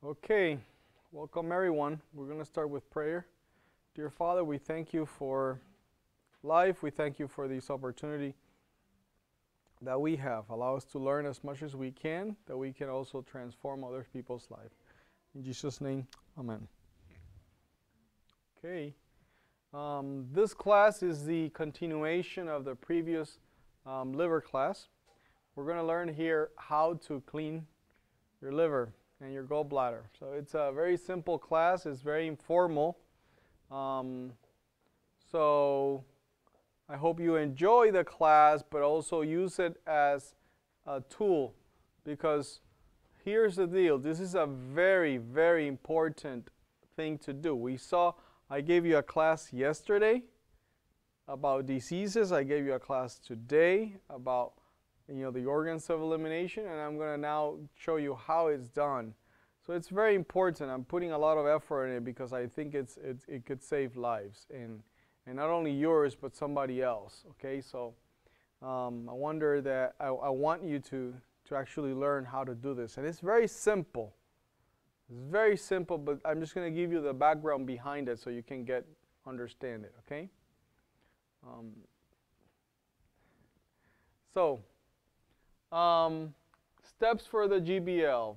Okay, welcome everyone. We're going to start with prayer. Dear Father, we thank you for life. We thank you for this opportunity that we have. Allow us to learn as much as we can, that we can also transform other people's life. In Jesus' name, amen. Okay, this class is the continuation of the previous liver class. We're going to learn here how to clean your liver and your gallbladder. So it's a very simple class. It's very informal. So I hope you enjoy the class, but also use it as a tool, because here's the deal. This is a very, very important thing to do. I gave you a class yesterday about diseases. I gave you a class today about the organs of elimination, and I'm going to now show you how it's done. So it's very important. I'm putting a lot of effort in it because I think it could save lives, and not only yours but somebody else. Okay, so I want you to actually learn how to do this, and it's very simple. It's very simple, but I'm just going to give you the background behind it so you can understand it. Okay. Steps for the GBL.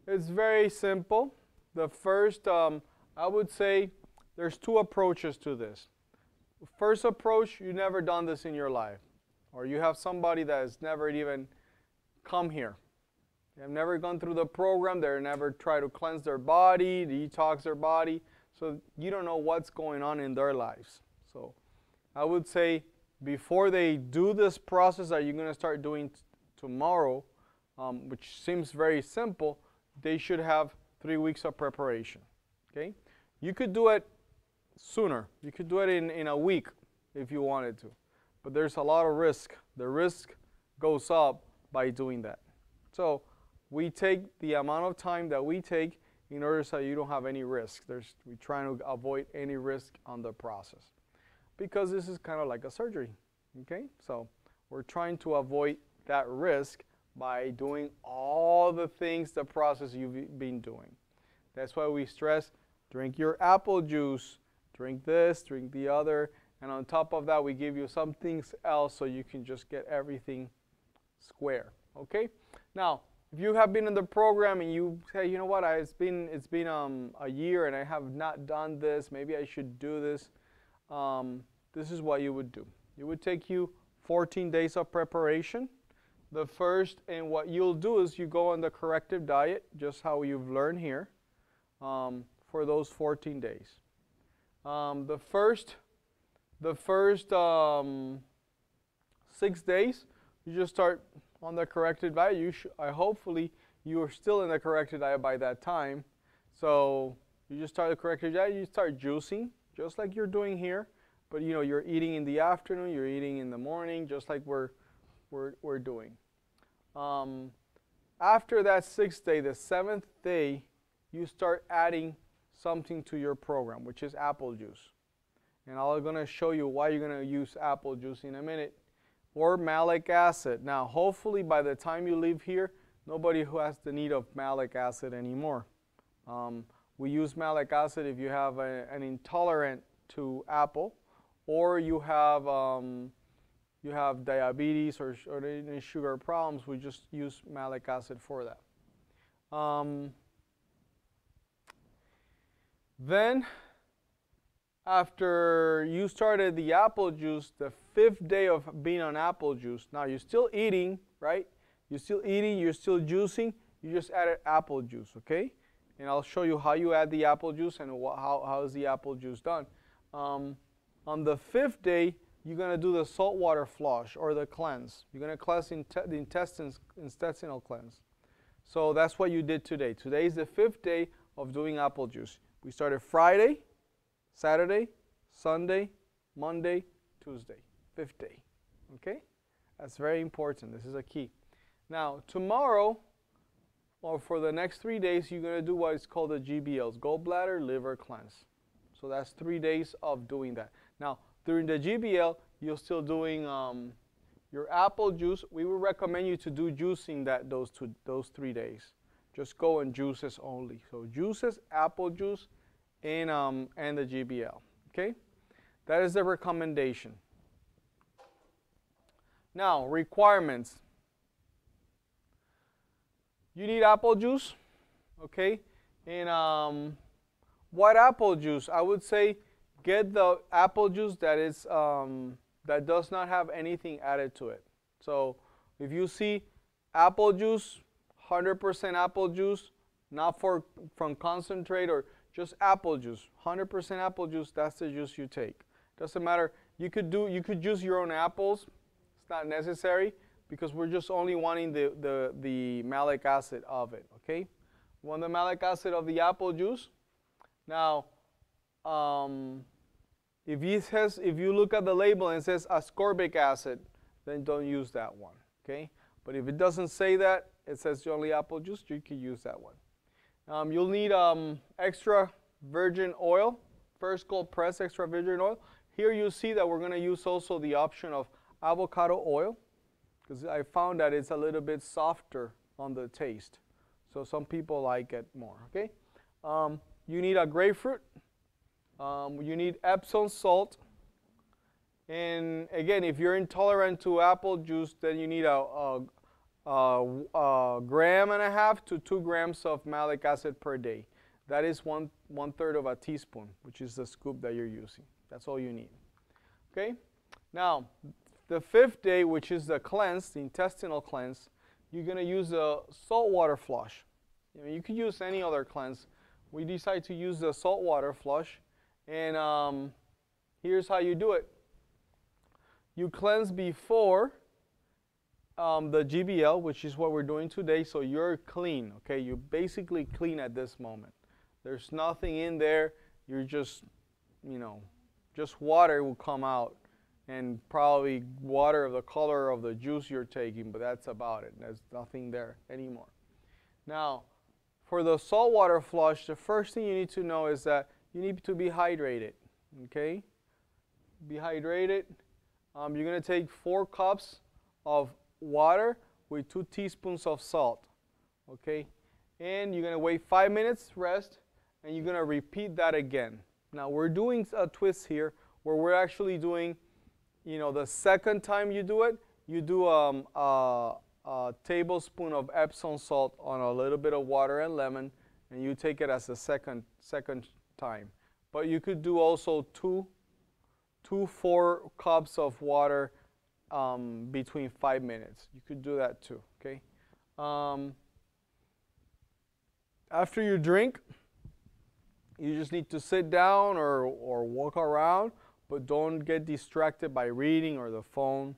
It's very simple. The first, I would say there's two approaches to this. First approach, you've never done this in your life, or you have somebody that has never even come here. They have never gone through the program. They've never tried to cleanse their body, detox their body, so you don't know what's going on in their lives. So I would say before they do this process that you're going to start doing tomorrow, which seems very simple, they should have 3 weeks of preparation. Okay, you could do it sooner. You could do it in a week if you wanted to, but there's a lot of risk. The risk goes up by doing that. So we take the amount of time that we take in order so you don't have any risk. We're trying to avoid any risk on the process, because this is kind of like a surgery. Okay, so we're trying to avoid that risk by doing all the things, the process you've been doing. That's why we stress, drink your apple juice, drink this, drink the other, and on top of that we give you something else so you can just get everything square. Okay, now if you have been in the program and you say, you know what, it's been a year and I have not done this, maybe I should do this, this is what you would do. It would take you 14 days of preparation. The first, and what you'll do is you go on the corrective diet, just how you've learned here, for those 14 days. The first 6 days, you just start on the corrective diet. Hopefully you are still in the corrective diet by that time. So you just start the corrective diet. You start juicing, just like you're doing here, but you're eating in the afternoon, you're eating in the morning, just like we're doing. After that 6th day, the 7th day, you start adding something to your program, which is apple juice. And I'm going to show you why you're going to use apple juice in a minute, or malic acid. Now, hopefully by the time you leave here, nobody who has the need of malic acid anymore. We use malic acid if you have an intolerant to apple, or you have diabetes or any sugar problems. We just use malic acid for that. Then, after you started the apple juice, the 5th day of being on apple juice, now you're still eating, right? You're still eating, you're still juicing, you just added apple juice, okay? And I'll show you how you add the apple juice and how is the apple juice done. On the 5th day, you're going to do the saltwater flush, or the cleanse. You're going to cleanse the intestinal cleanse. So that's what you did today. Today is the 5th day of doing apple juice. We started Friday, Saturday, Sunday, Monday, Tuesday. 5th day. Okay? That's very important. This is a key. Now, tomorrow, or for the next 3 days, you're going to do what is called the GBLs, gallbladder liver cleanse. So that's 3 days of doing that. Now, during the GBL, you're still doing your apple juice. We would recommend you to do juicing those 3 days. Just go on juices only. So juices, apple juice, and the GBL. Okay, that is the recommendation. Now, requirements. You need apple juice, okay? And what apple juice? I would say get the apple juice that is that does not have anything added to it. So if you see apple juice, 100% apple juice, not from concentrate or just apple juice, 100% apple juice, that's the juice you take. Doesn't matter. You could juice your own apples. It's not necessary because we're just only wanting the malic acid of it, okay? We want the malic acid of the apple juice. Now, if you look at the label and it says ascorbic acid, then don't use that one, okay? But if it doesn't say that, it says only apple juice, you can use that one. You'll need extra virgin oil, first cold press extra virgin oil. Here you see that we're going to use also the option of avocado oil because I found that it's a little bit softer on the taste. So some people like it more, okay? You need a grapefruit. You need Epsom salt. And again, if you're intolerant to apple juice, then you need a 1.5 grams to 2 grams of malic acid per day. That is one third of a teaspoon, which is the scoop that you're using. That's all you need. Okay? Now, the 5th day, which is the cleanse, the intestinal cleanse, you're going to use a saltwater flush. You could use any other cleanse. We decide to use the saltwater flush. And here's how you do it. You cleanse before the GBL, which is what we're doing today, so you're clean, okay? You're basically clean at this moment. There's nothing in there. You're just, just water will come out and probably water of the color of the juice you're taking, but that's about it. There's nothing there anymore. Now, for the saltwater flush, the first thing you need to know is that you need to be hydrated, okay? Be hydrated. You're going to take 4 cups of water with 2 teaspoons of salt, okay? And you're going to wait 5 minutes, rest, and you're going to repeat that again. Now, we're doing a twist here where we're actually doing, the second time you do it, you do a tablespoon of Epsom salt on a little bit of water and lemon, and you take it as a second time. But you could do also 4 cups of water between 5 minutes. You could do that too, okay? After you drink, you just need to sit down or walk around, but don't get distracted by reading or the phone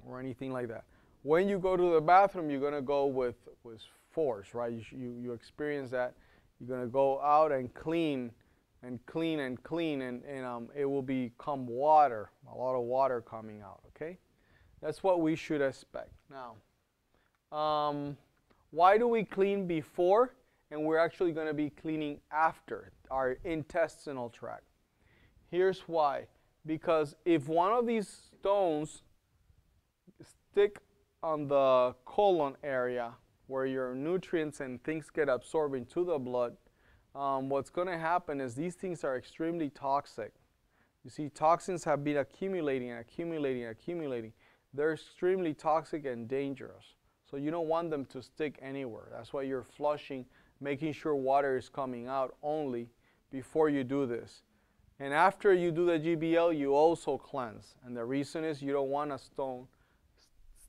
or anything like that. When you go to the bathroom, you're going to go with force, right? You experience that. You're going to go out and clean and clean and clean, and it will become water, a lot of water coming out, okay? That's what we should expect. Now, why do we clean before and we're actually going to be cleaning after our intestinal tract? Here's why. Because if one of these stones stick on the colon area where your nutrients and things get absorbed into the blood, what's going to happen is these things are extremely toxic. You see, toxins have been accumulating and accumulating and accumulating. They're extremely toxic and dangerous. So you don't want them to stick anywhere. That's why you're flushing, making sure water is coming out only before you do this. And after you do the GBL, you also cleanse. And the reason is you don't want a stone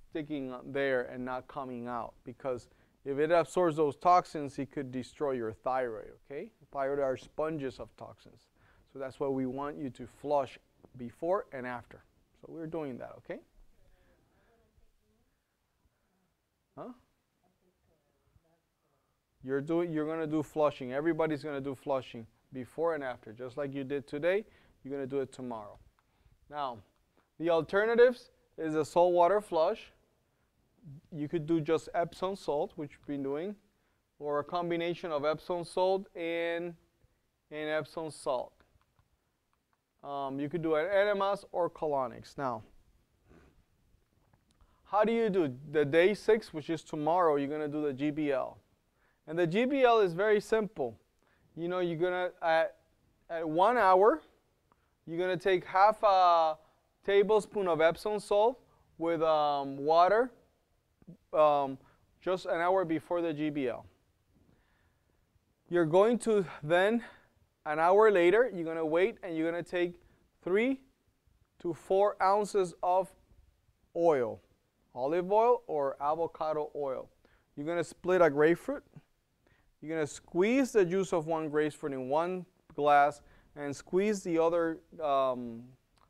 sticking there and not coming out, because if it absorbs those toxins, it could destroy your thyroid, okay? Thyroid are sponges of toxins. So that's why we want you to flush before and after. So we're doing that, okay? Huh? You're going to do flushing. Everybody's going to do flushing before and after. Just like you did today, you're going to do it tomorrow. Now, the alternatives is a saltwater flush. You could do just Epsom salt, which we've been doing, or a combination of Epsom salt and Epsom salt. You could do an enemas or colonics. Now, how do you do? The day 6, which is tomorrow, you're going to do the GBL. And the GBL is very simple. You know, you're going to, at 1 hour, you're going to take half a tablespoon of Epsom salt with water just an hour before the GBL. You're going to then, an hour later, you're going to wait and you're going to take 3 to 4 ounces of oil, olive oil or avocado oil. You're going to split a grapefruit. You're going to squeeze the juice of one grapefruit in one glass and squeeze the other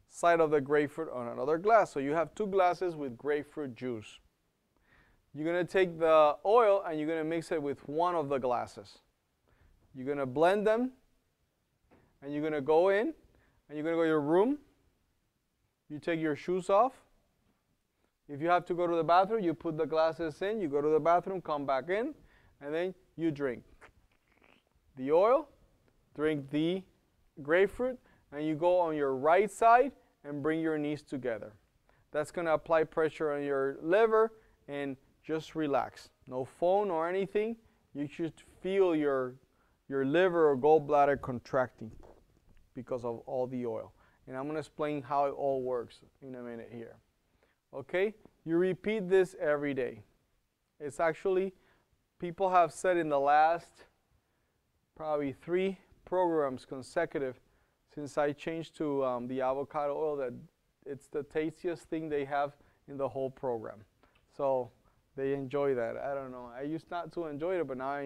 side of the grapefruit on another glass. So you have 2 glasses with grapefruit juice. You're going to take the oil and you're going to mix it with one of the glasses. You're going to blend them and you're going to go in and you're going to go to your room. You take your shoes off. If you have to go to the bathroom, you put the glasses in, you go to the bathroom, come back in, and then you drink the oil, drink the grapefruit, and you go on your right side and bring your knees together. That's going to apply pressure on your liver and just relax. No phone or anything. You should feel your liver or gallbladder contracting because of all the oil. And I'm going to explain how it all works in a minute here. Okay? You repeat this every day. It's actually, people have said in the last probably 3 programs consecutive since I changed to the avocado oil that it's the tastiest thing they have in the whole program. So they enjoy that. I don't know. I used not to enjoy it, but now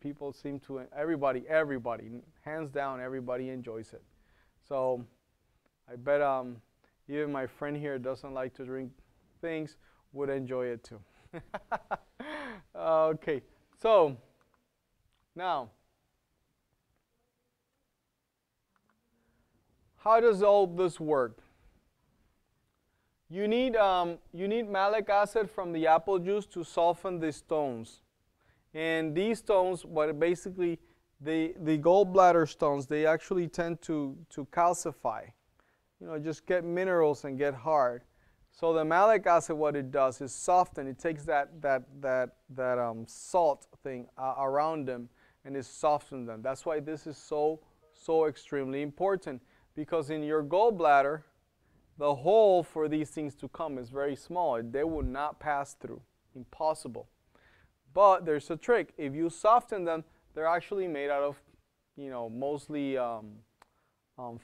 people seem to, everybody, hands down, everybody enjoys it. So I bet even my friend here doesn't like to drink things, would enjoy it too. Okay, so now, how does all this work? You need malic acid from the apple juice to soften the stones. And these stones, what basically, the gallbladder stones, they actually tend to calcify. You know, just get minerals and get hard. So the malic acid, what it does is soften. It takes that salt thing around them and it softens them. That's why this is so extremely important, because in your gallbladder, the hole for these things to come is very small. They will not pass through. Impossible. But there's a trick. If you soften them, they're actually made out of, you know, mostly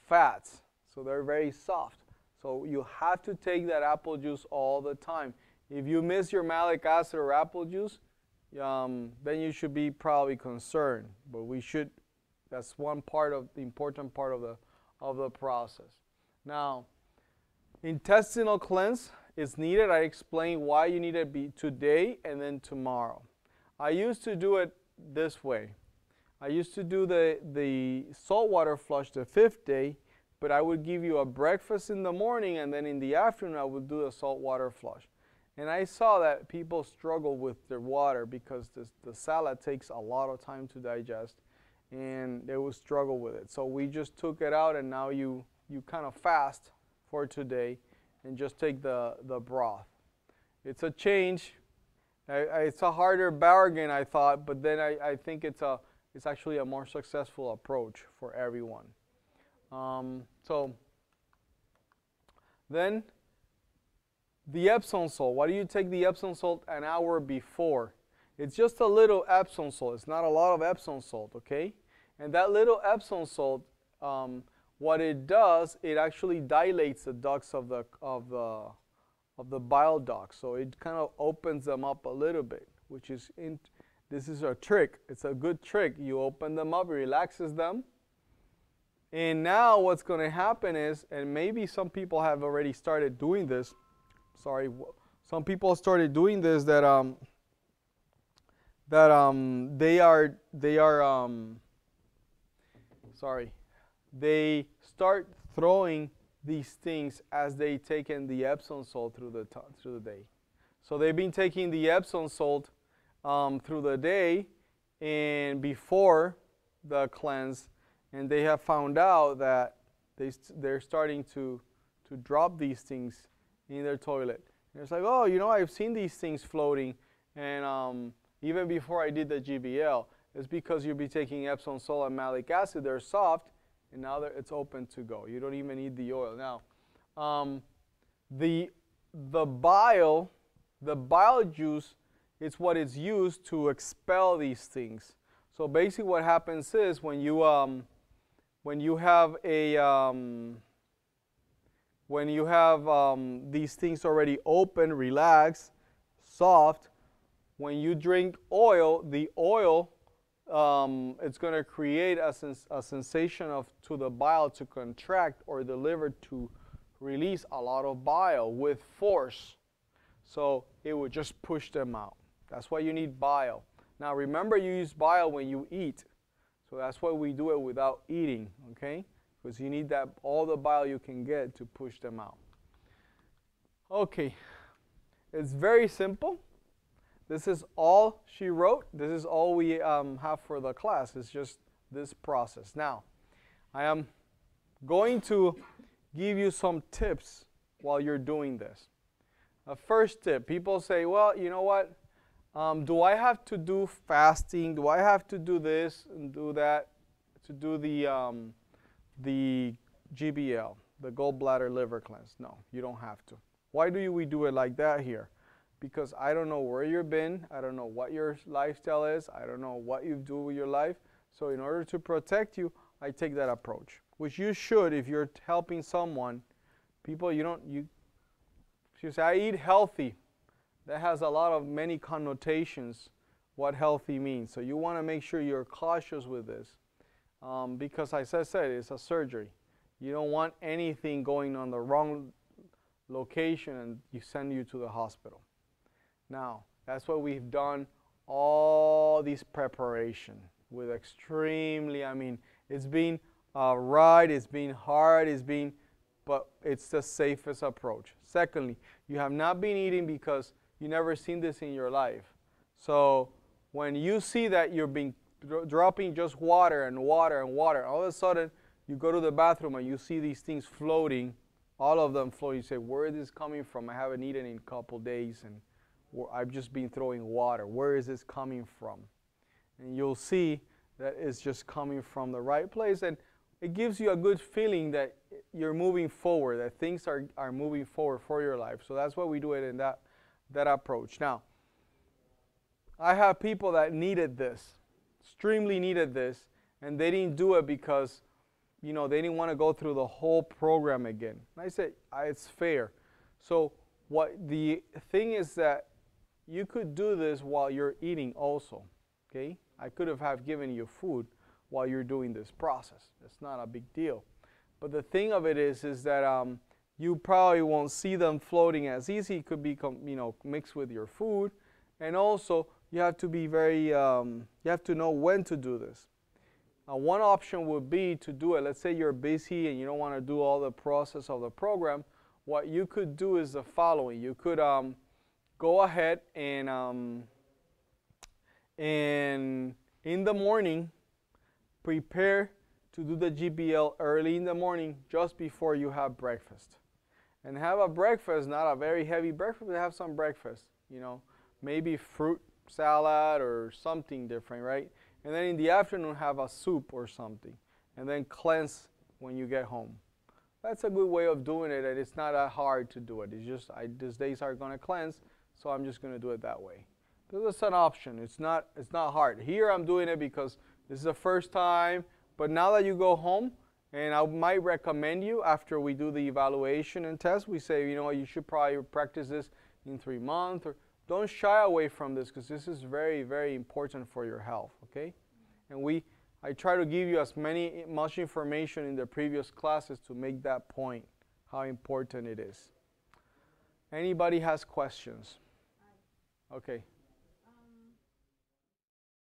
fats. So they're very soft. So you have to take that apple juice all the time. If you miss your malic acid or apple juice, then you should be probably concerned. But we should, that's one part of the important part of the process. Now, intestinal cleanse is needed. I explained why you need it today and then tomorrow. I used to do it this way. I used to do the saltwater flush the 5th day, but I would give you a breakfast in the morning, and then in the afternoon I would do a saltwater flush. And I saw that people struggle with their water because the salad takes a lot of time to digest, and they would struggle with it. So we just took it out, and now you kind of fast for today and just take the broth. It's a change. It's a harder bargain, I thought, but then I think it's actually a more successful approach for everyone. So then the Epsom salt. Why do you take the Epsom salt an hour before? It's just a little Epsom salt. It's not a lot of Epsom salt, okay? And that little Epsom salt, what it does, it actually dilates the ducts of the bile ducts. So it kind of opens them up a little bit, which is this is a trick. It's a good trick. You open them up, it relaxes them. And now what's going to happen is, and maybe some people have already started doing this. Sorry, some people started doing this they start throwing these things as they take in the Epsom salt through the day. So they've been taking the Epsom salt through the day and before the cleanse, and they have found out that they're starting to drop these things in their toilet. And it's like, oh, you know, I've seen these things floating, and even before I did the GBL, is because you'll be taking Epsom salt and malic acid. They're soft, and now it's open to go. You don't even need the oil. Now, the bile juice is what is used to expel these things. So basically, what happens is when you have these things already open, relaxed, soft, when you drink oil, the oil it's going to create a sensation to the bile to contract, or the liver to release a lot of bile with force. So it would just push them out. That's why you need bile. Now remember, you use bile when you eat. So that's why we do it without eating, okay? Because you need all the bile you can get to push them out. Okay, it's very simple. This is all she wrote. This is all we have for the class. It's just this process. Now, I am going to give you some tips while you're doing this. The first tip, people say, well, you know what? Do I have to do fasting? Do I have to do this and do that to do the GBL, the gallbladder liver cleanse? No, you don't have to. Why do we do it like that here? Because I don't know where you've been. I don't know what your lifestyle is. I don't know what you do with your life. So in order to protect you, I take that approach, which you should if you're helping someone. People, you say, I eat healthy. That has many connotations, what healthy means. So you want to make sure you're cautious with this. Because as I said, it's a surgery. You don't want anything going on the wrong location and you send you to the hospital. Now, that's why we've done all this preparation with extremely, it's been a ride, it's been hard, but it's the safest approach. Secondly, you have not been eating because you never seen this in your life. So when you see that you're dropping just water and water and water, all of a sudden you go to the bathroom and you see these things floating, all of them floating. You say, where is this coming from? I haven't eaten in a couple days and I've just been throwing water. Where is this coming from? And you'll see that it's just coming from the right place, and it gives you a good feeling that you're moving forward, that things are moving forward for your life. So that's why we do it in that approach. Now, I have people that needed this, extremely needed this, and they didn't do it because, they didn't want to go through the whole program again. And I said, it's fair. So what the thing is that you could do this while you're eating also, okay? I could have given you food while you're doing this process. It's not a big deal. But the thing of it is that you probably won't see them floating as easy. It could be, mixed with your food. And also, you have to be very, you have to know when to do this. One option would be to do it. Let's say you're busy and you don't want to do all the process of the program. What you could do is the following. You could go ahead and in the morning, prepare to do the GBL early in the morning, just before you have breakfast. And have a breakfast, not a very heavy breakfast, but have some breakfast. Maybe fruit salad or something different, right? And then in the afternoon, have a soup or something. And then cleanse when you get home. That's a good way of doing it, and it's not that hard to do it. It's just, these days are going to cleanse, so I'm just going to do it that way. This is an option. It's not hard. Here I'm doing it because this is the first time, but now that you go home, and I might recommend you after we do the evaluation and test, we say, you should probably practice this in 3 months, or don't shy away from this because this is very, very important for your health, okay? And I try to give you much information in the previous classes to make that point, how important it is. Anybody has questions? Okay.